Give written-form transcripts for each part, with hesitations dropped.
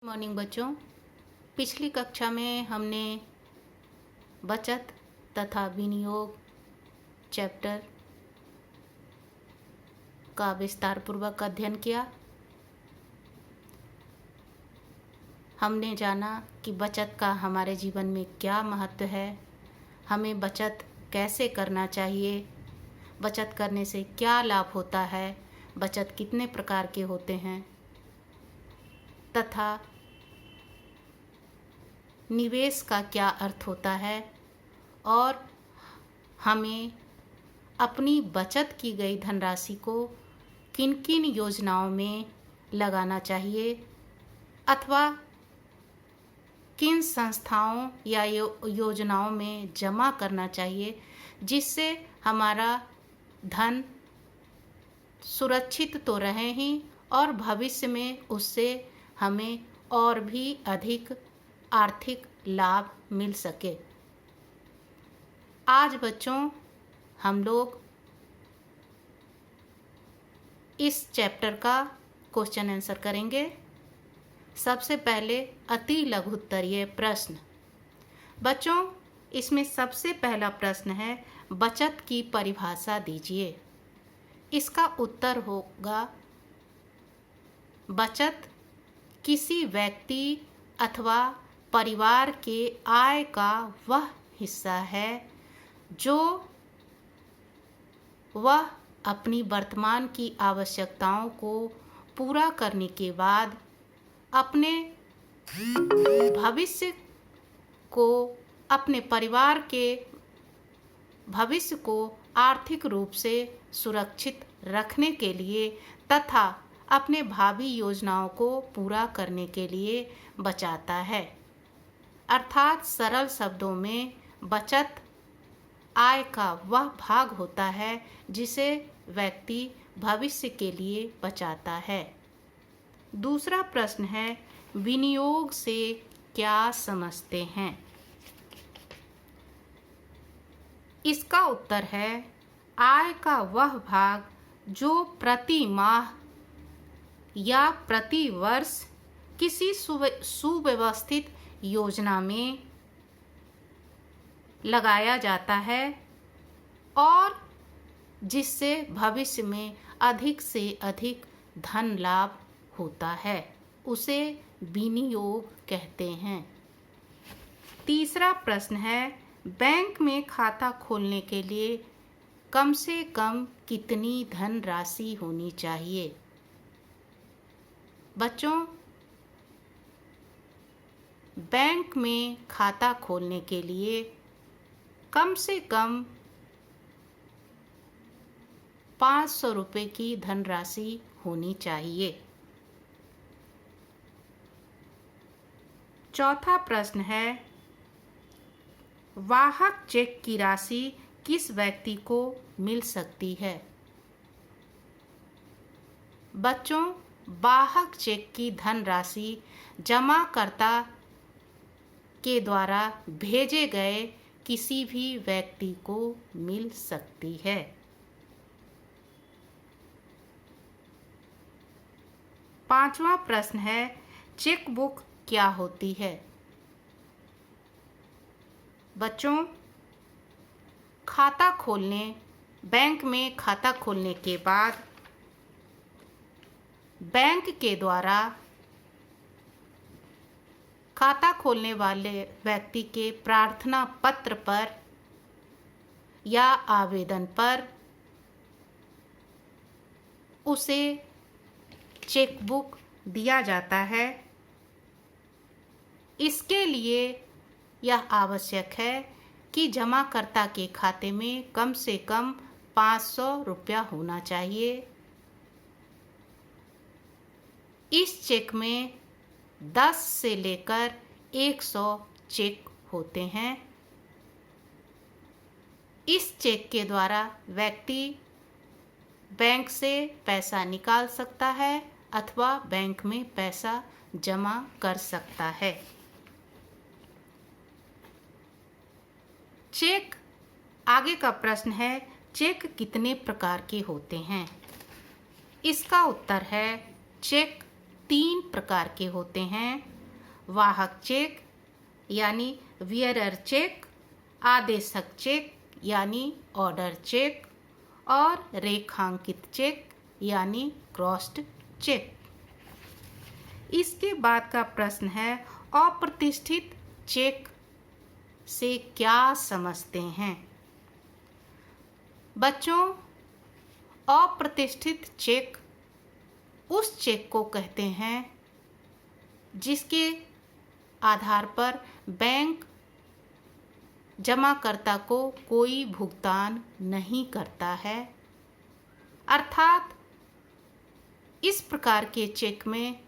Morning बच्चों, पिछली कक्षा में हमने बचत तथा विनियोग चैप्टर का विस्तार पूर्वक अध्ययन किया। हमने जाना कि बचत का हमारे जीवन में क्या महत्व है, हमें बचत कैसे करना चाहिए, बचत करने से क्या लाभ होता है, बचत कितने प्रकार के होते हैं तथा निवेश का क्या अर्थ होता है और हमें अपनी बचत की गई धनराशि को किन किन योजनाओं में लगाना चाहिए अथवा किन संस्थाओं या योजनाओं में जमा करना चाहिए जिससे हमारा धन सुरक्षित तो रहे ही और भविष्य में उससे हमें और भी अधिक आर्थिक लाभ मिल सके। आज बच्चों हम लोग इस चैप्टर का क्वेश्चन आंसर करेंगे। सबसे पहले अति लघु उत्तरीय प्रश्न। बच्चों, इसमें सबसे पहला प्रश्न है, बचत की परिभाषा दीजिए। इसका उत्तर होगा, बचत किसी व्यक्ति अथवा परिवार के आय का वह हिस्सा है जो वह अपनी वर्तमान की आवश्यकताओं को पूरा करने के बाद अपने भविष्य को, अपने परिवार के भविष्य को आर्थिक रूप से सुरक्षित रखने के लिए तथा अपने भावी योजनाओं को पूरा करने के लिए बचाता है। अर्थात सरल शब्दों में बचत आय का वह भाग होता है जिसे व्यक्ति भविष्य के लिए बचाता है। दूसरा प्रश्न है, विनियोग से क्या समझते हैं? इसका उत्तर है, आय का वह भाग जो प्रति माह या प्रति वर्ष किसी सुव्यवस्थित योजना में लगाया जाता है और जिससे भविष्य में अधिक से अधिक धन लाभ होता है, उसे विनियोग कहते हैं। तीसरा प्रश्न है, बैंक में खाता खोलने के लिए कम से कम कितनी धन राशि होनी चाहिए? बच्चों, बैंक में खाता खोलने के लिए कम से कम 500 रुपये की धनराशि होनी चाहिए। चौथा प्रश्न है, वाहक चेक की राशि किस व्यक्ति को मिल सकती है? बच्चों, वाहक चेक की धनराशि जमाकर्ता के द्वारा भेजे गए किसी भी व्यक्ति को मिल सकती है। पांचवा प्रश्न है, चेक बुक क्या होती है? बच्चों, बैंक में खाता खोलने के बाद बैंक के द्वारा खाता खोलने वाले व्यक्ति के प्रार्थना पत्र पर या आवेदन पर उसे चेक बुक दिया जाता है। इसके लिए यह आवश्यक है कि जमाकर्ता के खाते में कम से कम 500 रुपया होना चाहिए। इस चेक में 10 से लेकर 100 चेक होते हैं। इस चेक के द्वारा व्यक्ति बैंक से पैसा निकाल सकता है अथवा बैंक में पैसा जमा कर सकता है। चेक, आगे का प्रश्न है, चेक कितने प्रकार के होते हैं? इसका उत्तर है, चेक 3 प्रकार के होते हैं। वाहक चेक यानी वियरर चेक, आदेशक चेक यानी ऑर्डर चेक और रेखांकित चेक यानी क्रॉस्ड चेक। इसके बाद का प्रश्न है अप्रतिष्ठित चेक से क्या समझते हैं? बच्चों, अप्रतिष्ठित चेक उस चेक को कहते हैं जिसके आधार पर बैंक जमाकर्ता को कोई भुगतान नहीं करता है, अर्थात इस प्रकार के चेक में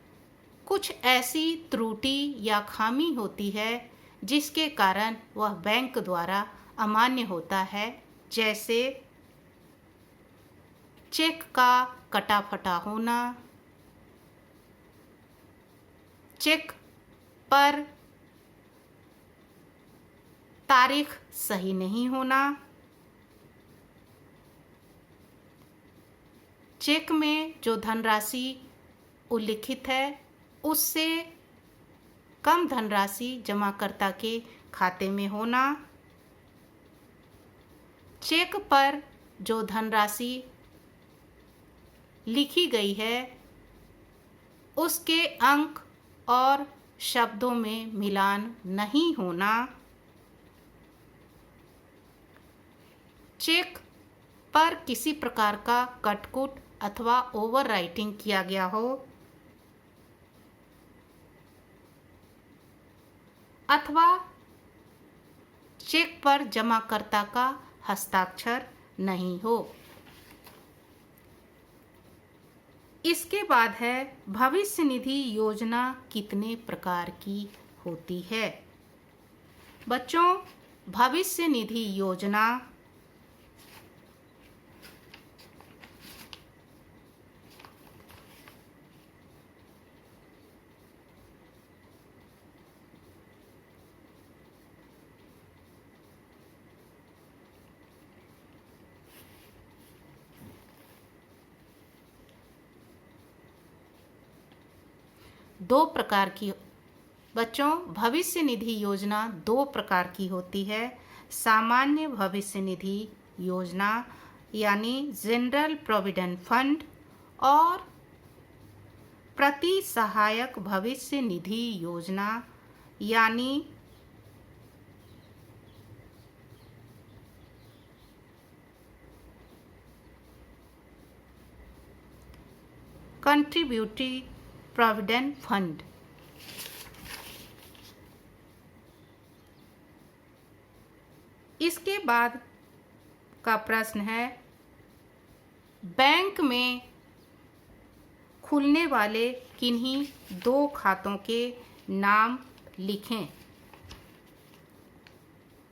कुछ ऐसी त्रुटि या खामी होती है जिसके कारण वह बैंक द्वारा अमान्य होता है, जैसे चेक का कटा फटा होना, चेक पर तारीख सही नहीं होना, चेक में जो धनराशि उल्लिखित है उससे कम धनराशि जमाकर्ता के खाते में होना, चेक पर जो धनराशि लिखी गई है उसके अंक और शब्दों में मिलान नहीं होना, चेक पर किसी प्रकार का कटकुट अथवा ओवर राइटिंग किया गया हो, अथवा चेक पर जमाकर्ता का हस्ताक्षर नहीं हो। इसके बाद है भविष्य निधि योजना कितने प्रकार की होती है? बच्चों, भविष्य निधि योजना दो प्रकार की बच्चों भविष्य निधि योजना दो प्रकार की होती है। सामान्य भविष्य निधि योजना यानी जनरल प्रोविडेंट फंड और प्रति सहायक भविष्य निधि योजना यानी कंट्रीब्यूटरी प्रोविडेंट फंड। इसके बाद का प्रश्न है बैंक में खुलने वाले किन्हीं दो खातों के नाम लिखें।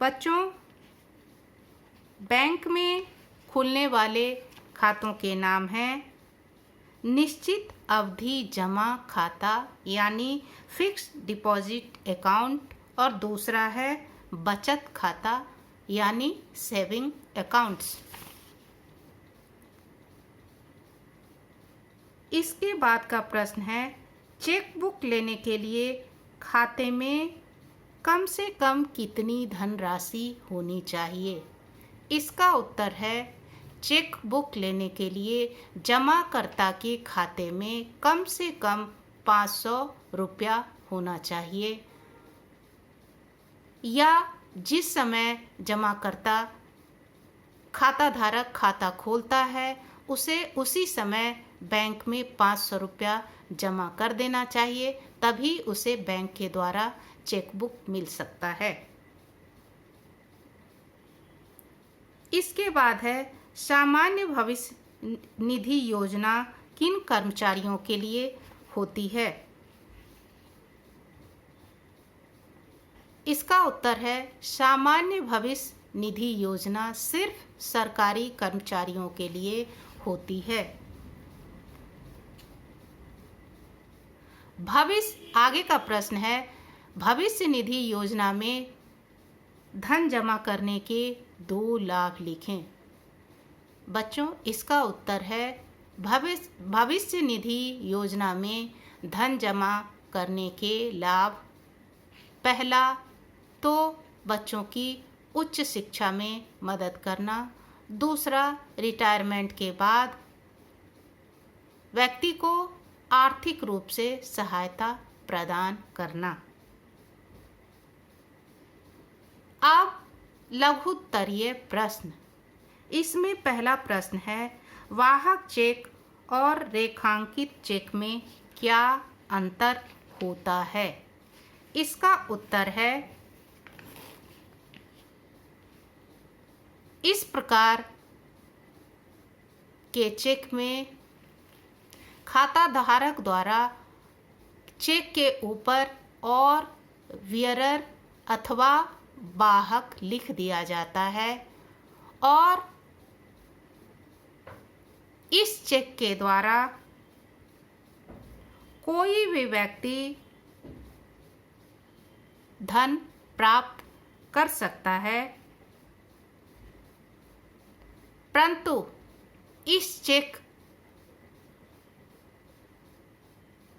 बच्चों, बैंक में खुलने वाले खातों के नाम हैं निश्चित अवधि जमा खाता यानी फिक्स्ड डिपॉजिट अकाउंट और दूसरा है बचत खाता यानी सेविंग अकाउंट्स। इसके बाद का प्रश्न है चेक बुक लेने के लिए खाते में कम से कम कितनी धनराशि होनी चाहिए? इसका उत्तर है चेक बुक लेने के लिए जमाकर्ता के खाते में कम से कम 500 रुपया होना चाहिए या जिस समय जमाकर्ता खाता धारक खाता खोलता है उसे उसी समय बैंक में 500 रुपया जमा कर देना चाहिए, तभी उसे बैंक के द्वारा चेक बुक मिल सकता है। इसके बाद है सामान्य भविष्य निधि योजना किन कर्मचारियों के लिए होती है? इसका उत्तर है सामान्य भविष्य निधि योजना सिर्फ सरकारी कर्मचारियों के लिए होती है। आगे का प्रश्न है भविष्य निधि योजना में धन जमा करने के 2 लाभ लिखें। बच्चों, इसका उत्तर है भविष्य निधि योजना में धन जमा करने के लाभ पहला तो बच्चों की उच्च शिक्षा में मदद करना, दूसरा रिटायरमेंट के बाद व्यक्ति को आर्थिक रूप से सहायता प्रदान करना। अब लघुत्तरीय प्रश्न। इसमें पहला प्रश्न है, वाहक चेक और रेखांकित चेक में क्या अंतर होता है? इसका उत्तर है, इस प्रकार के चेक में खाता धारक द्वारा चेक के ऊपर और वियरर अथवा वाहक लिख दिया जाता है और इस चेक के द्वारा कोई भी व्यक्ति धन प्राप्त कर सकता है, परंतु इस चेक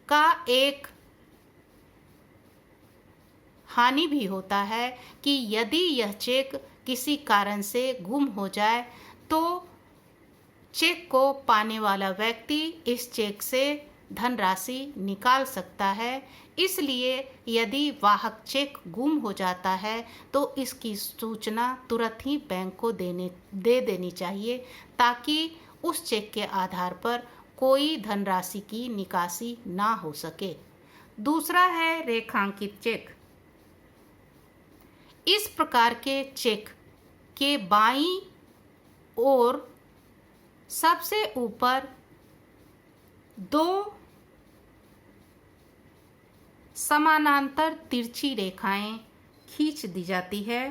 का एक हानि भी होता है कि यदि यह चेक किसी कारण से गुम हो जाए तो चेक को पाने वाला व्यक्ति इस चेक से धनराशि निकाल सकता है। इसलिए यदि वाहक चेक गुम हो जाता है तो इसकी सूचना तुरंत ही बैंक को दे देनी चाहिए, ताकि उस चेक के आधार पर कोई धनराशि की निकासी ना हो सके। दूसरा है रेखांकित चेक। इस प्रकार के चेक के बाईं ओर सबसे ऊपर दो समानांतर तिरछी रेखाएं खींच दी जाती है।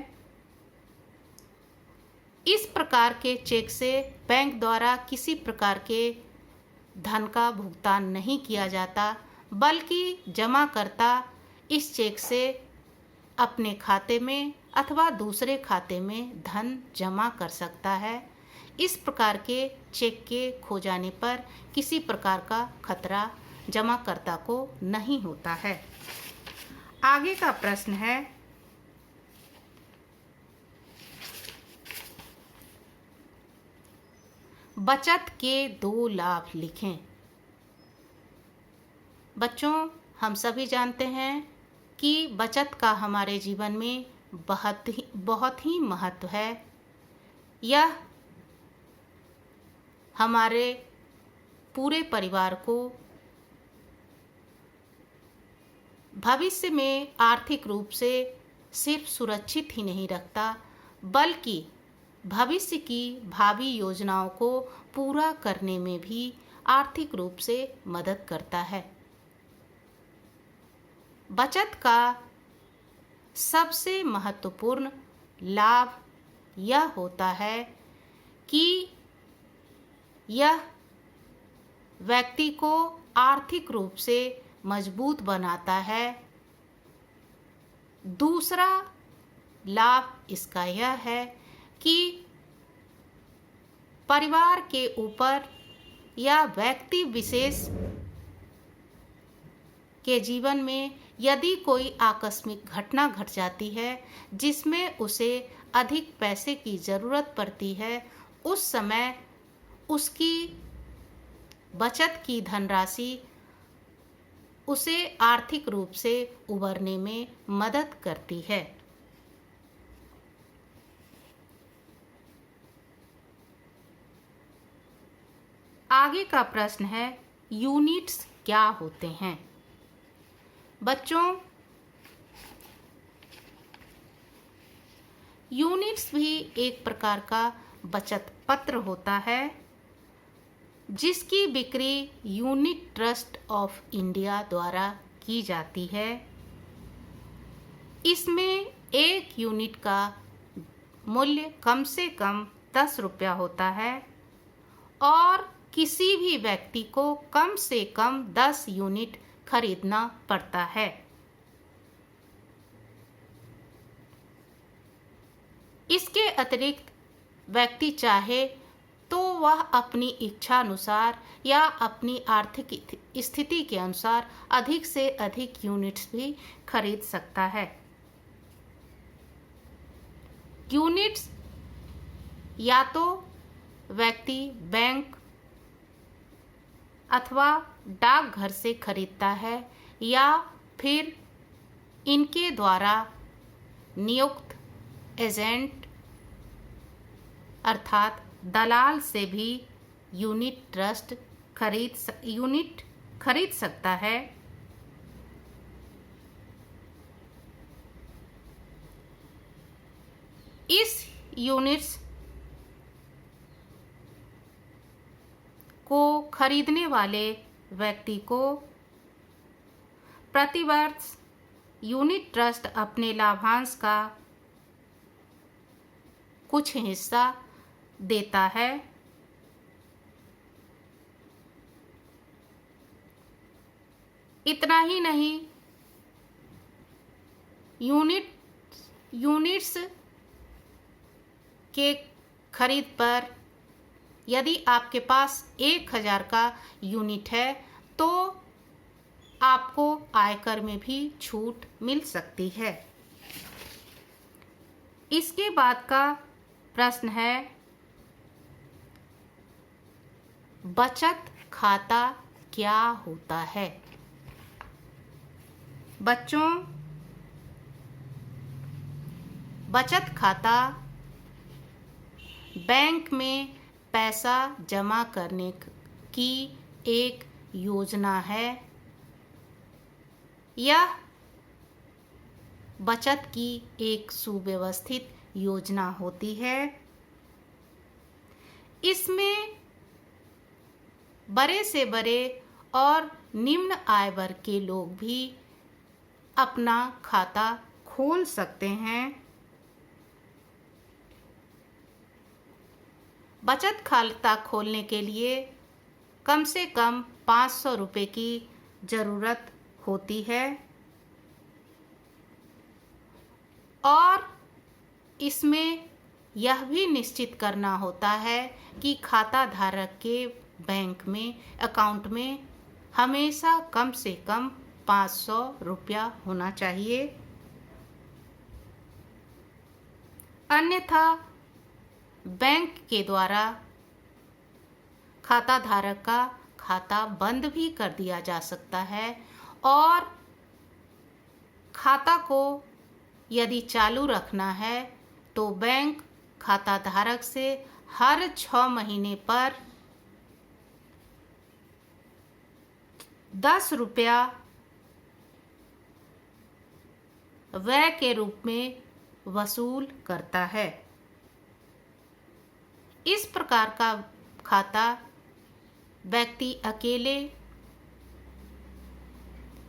इस प्रकार के चेक से बैंक द्वारा किसी प्रकार के धन का भुगतान नहीं किया जाता, बल्कि जमाकर्ता इस चेक से अपने खाते में अथवा दूसरे खाते में धन जमा कर सकता है। इस प्रकार के चेक के खो जाने पर किसी प्रकार का खतरा जमाकर्ता को नहीं होता है। आगे का प्रश्न है, बचत के 2 लाभ लिखें। बच्चों, हम सभी जानते हैं कि बचत का हमारे जीवन में बहुत ही महत्व है। यह हमारे पूरे परिवार को भविष्य में आर्थिक रूप से सिर्फ सुरक्षित ही नहीं रखता, बल्कि भविष्य की भावी योजनाओं को पूरा करने में भी आर्थिक रूप से मदद करता है। बचत का सबसे महत्वपूर्ण लाभ यह होता है कि यह व्यक्ति को आर्थिक रूप से मजबूत बनाता है। दूसरा लाभ इसका यह है कि परिवार के ऊपर या व्यक्ति विशेष के जीवन में यदि कोई आकस्मिक घटना घट जाती है जिसमें उसे अधिक पैसे की ज़रूरत पड़ती है, उस समय उसकी बचत की धनराशि उसे आर्थिक रूप से उबरने में मदद करती है। आगे का प्रश्न है, यूनिट्स क्या होते हैं? बच्चों, यूनिट्स भी एक प्रकार का बचत पत्र होता है जिसकी बिक्री यूनिट ट्रस्ट ऑफ इंडिया द्वारा की जाती है। इसमें एक यूनिट का मूल्य कम से कम 10 रुपया होता है और किसी भी व्यक्ति को कम से कम 10 यूनिट खरीदना पड़ता है। इसके अतिरिक्त व्यक्ति चाहे तो वह अपनी इच्छा अनुसार या अपनी आर्थिक स्थिति के अनुसार अधिक से अधिक यूनिट्स भी खरीद सकता है। यूनिट्स या तो व्यक्ति बैंक अथवा डाकघर से खरीदता है या फिर इनके द्वारा नियुक्त एजेंट अर्थात दलाल से भी यूनिट खरीद सकता है। इस यूनिट्स को खरीदने वाले व्यक्ति को प्रतिवर्ष यूनिट ट्रस्ट अपने लाभांश का कुछ हिस्सा देता है। इतना ही नहीं, यूनिट्स के खरीद पर यदि आपके पास 1000 का यूनिट है तो आपको आयकर में भी छूट मिल सकती है। इसके बाद का प्रश्न है, बचत खाता क्या होता है? बच्चों, बचत खाता बैंक में पैसा जमा करने की एक योजना है। यह बचत की एक सुव्यवस्थित योजना होती है। इसमें बड़े से बड़े और निम्न आय वर्ग के लोग भी अपना खाता खोल सकते हैं। बचत खाता खोलने के लिए कम से कम 500 रुपये की ज़रूरत होती है और इसमें यह भी निश्चित करना होता है कि खाता धारक के बैंक में अकाउंट में हमेशा कम से कम 500 रुपया होना चाहिए, अन्यथा बैंक के द्वारा खाता धारक का खाता बंद भी कर दिया जा सकता है और खाता को यदि चालू रखना है तो बैंक खाता धारक से हर 6 महीने पर 10 रुपया व्यय के रूप में वसूल करता है। इस प्रकार का खाता व्यक्ति अकेले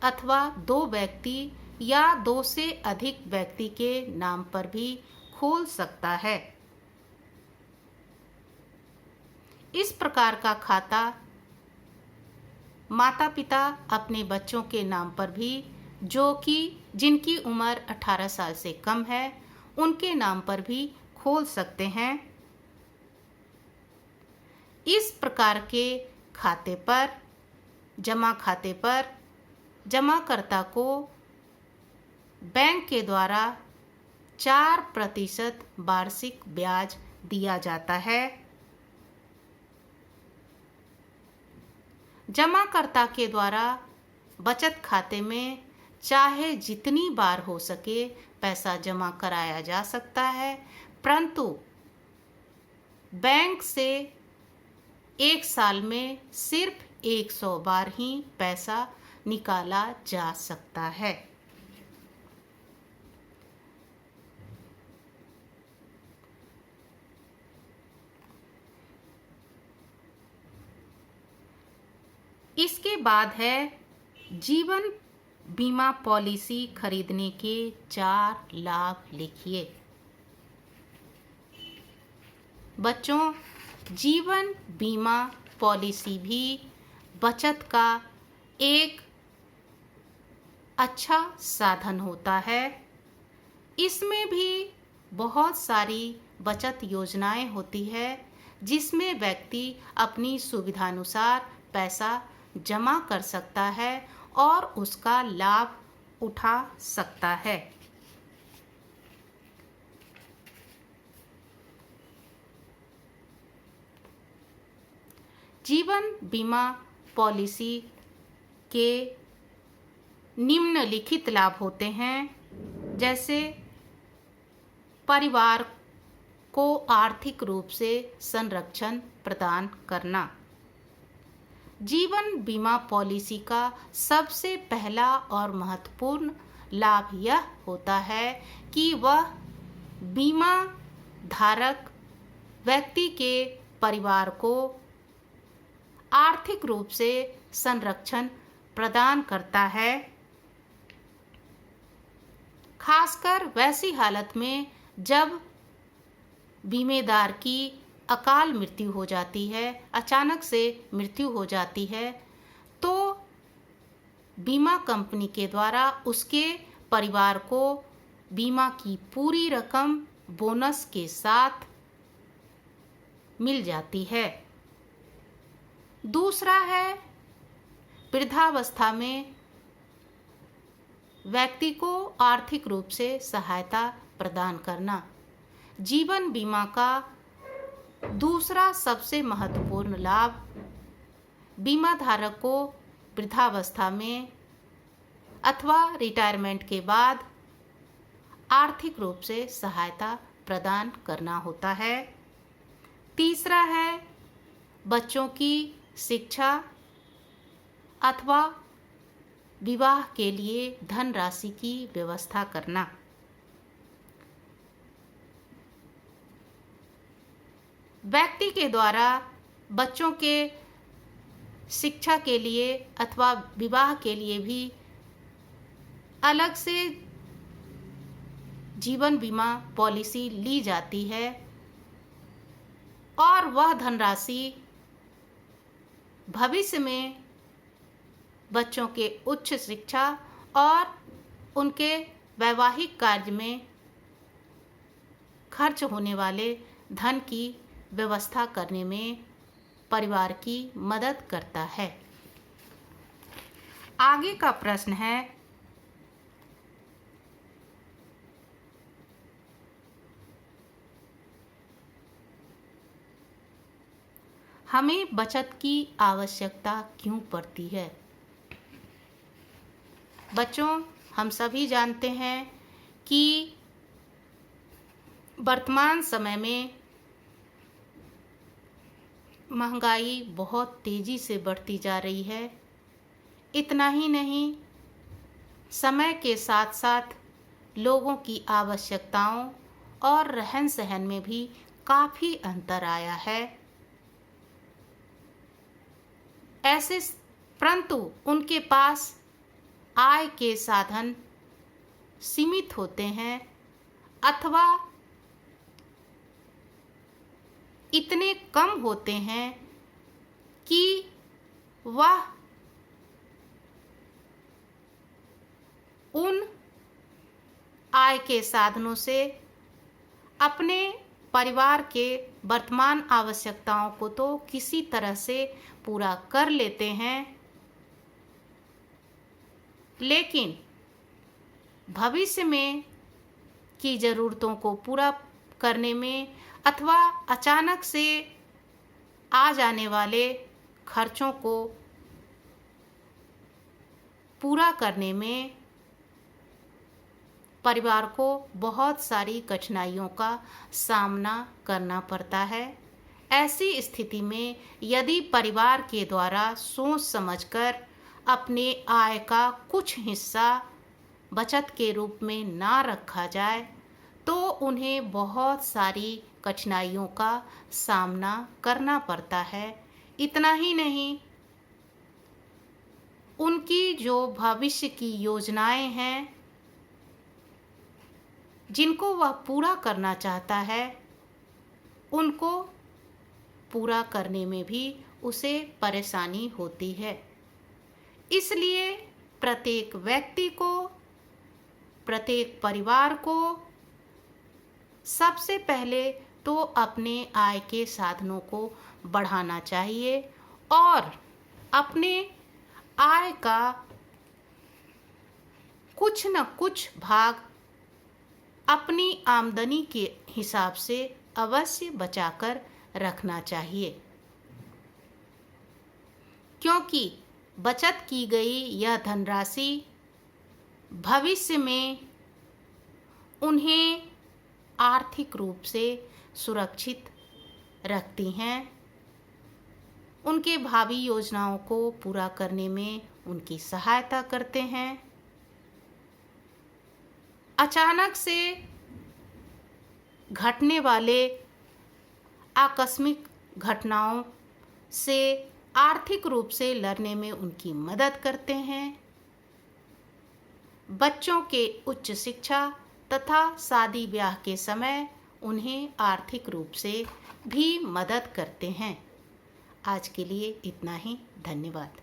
अथवा 2 व्यक्ति या 2 से अधिक व्यक्ति के नाम पर भी खोल सकता है। इस प्रकार का खाता माता पिता अपने बच्चों के नाम पर भी, जो कि जिनकी उम्र 18 साल से कम है, उनके नाम पर भी खोल सकते हैं। इस प्रकार के खाते पर, जमा खाते पर जमाकर्ता को बैंक के द्वारा 4% वार्षिक ब्याज दिया जाता है। जमाकर्ता के द्वारा बचत खाते में चाहे जितनी बार हो सके पैसा जमा कराया जा सकता है, परंतु बैंक से 1 साल में सिर्फ 100 बार ही पैसा निकाला जा सकता है। इसके बाद है जीवन बीमा पॉलिसी खरीदने के 4 लाभ लिखिए। बच्चों, जीवन बीमा पॉलिसी भी बचत का एक अच्छा साधन होता है। इसमें भी बहुत सारी बचत योजनाएं होती है जिसमें व्यक्ति अपनी सुविधानुसार पैसा जमा कर सकता है और उसका लाभ उठा सकता है। जीवन बीमा पॉलिसी के निम्नलिखित लाभ होते हैं, जैसे परिवार को आर्थिक रूप से संरक्षण प्रदान करना। जीवन बीमा पॉलिसी का सबसे पहला और महत्वपूर्ण लाभ यह होता है कि वह बीमा धारक व्यक्ति के परिवार को आर्थिक रूप से संरक्षण प्रदान करता है, खासकर वैसी हालत में जब बीमेदार की अकाल मृत्यु हो जाती है, अचानक से मृत्यु हो जाती है, तो बीमा कंपनी के द्वारा उसके परिवार को बीमा की पूरी रकम बोनस के साथ मिल जाती है। दूसरा है वृद्धावस्था में व्यक्ति को आर्थिक रूप से सहायता प्रदान करना। जीवन बीमा का दूसरा सबसे महत्वपूर्ण लाभ बीमा धारक को वृद्धावस्था में अथवा रिटायरमेंट के बाद आर्थिक रूप से सहायता प्रदान करना होता है। तीसरा है बच्चों की शिक्षा अथवा विवाह के लिए धनराशि की व्यवस्था करना। व्यक्ति के द्वारा बच्चों के शिक्षा के लिए अथवा विवाह के लिए भी अलग से जीवन बीमा पॉलिसी ली जाती है और वह धनराशि भविष्य में बच्चों के उच्च शिक्षा और उनके वैवाहिक कार्य में खर्च होने वाले धन की व्यवस्था करने में परिवार की मदद करता है। आगे का प्रश्न है, हमें बचत की आवश्यकता क्यों पड़ती है? बच्चों, हम सभी जानते हैं कि वर्तमान समय में महंगाई बहुत तेज़ी से बढ़ती जा रही है। इतना ही नहीं, समय के साथ साथ लोगों की आवश्यकताओं और रहन सहन में भी काफ़ी अंतर आया है। ऐसे परंतु उनके पास आय के साधन सीमित होते हैं अथवा इतने कम होते हैं कि वह उन आय के साधनों से अपने परिवार के वर्तमान आवश्यकताओं को तो किसी तरह से पूरा कर लेते हैं, लेकिन भविष्य में की ज़रूरतों को पूरा करने में अथवा अचानक से आ जाने वाले खर्चों को पूरा करने में परिवार को बहुत सारी कठिनाइयों का सामना करना पड़ता है। ऐसी स्थिति में यदि परिवार के द्वारा सोच समझकर अपने आय का कुछ हिस्सा बचत के रूप में ना रखा जाए तो उन्हें बहुत सारी कठिनाइयों का सामना करना पड़ता है। इतना ही नहीं, उनकी जो भविष्य की योजनाएं हैं जिनको वह पूरा करना चाहता है, उनको पूरा करने में भी उसे परेशानी होती है। इसलिए प्रत्येक व्यक्ति को, प्रत्येक परिवार को सबसे पहले तो अपने आय के साधनों को बढ़ाना चाहिए और अपने आय का कुछ न कुछ भाग अपनी आमदनी के हिसाब से अवश्य बचाकर रखना चाहिए। क्योंकि बचत की गई यह धनराशि भविष्य में उन्हें आर्थिक रूप से सुरक्षित रखती हैं, उनके भावी योजनाओं को पूरा करने में उनकी सहायता करते हैं। अचानक से घटने वाले आकस्मिक घटनाओं से आर्थिक रूप से लड़ने में उनकी मदद करते हैं। बच्चों के उच्च शिक्षा तथा शादी ब्याह के समय उन्हें आर्थिक रूप से भी मदद करते हैं। आज के लिए इतना ही। धन्यवाद।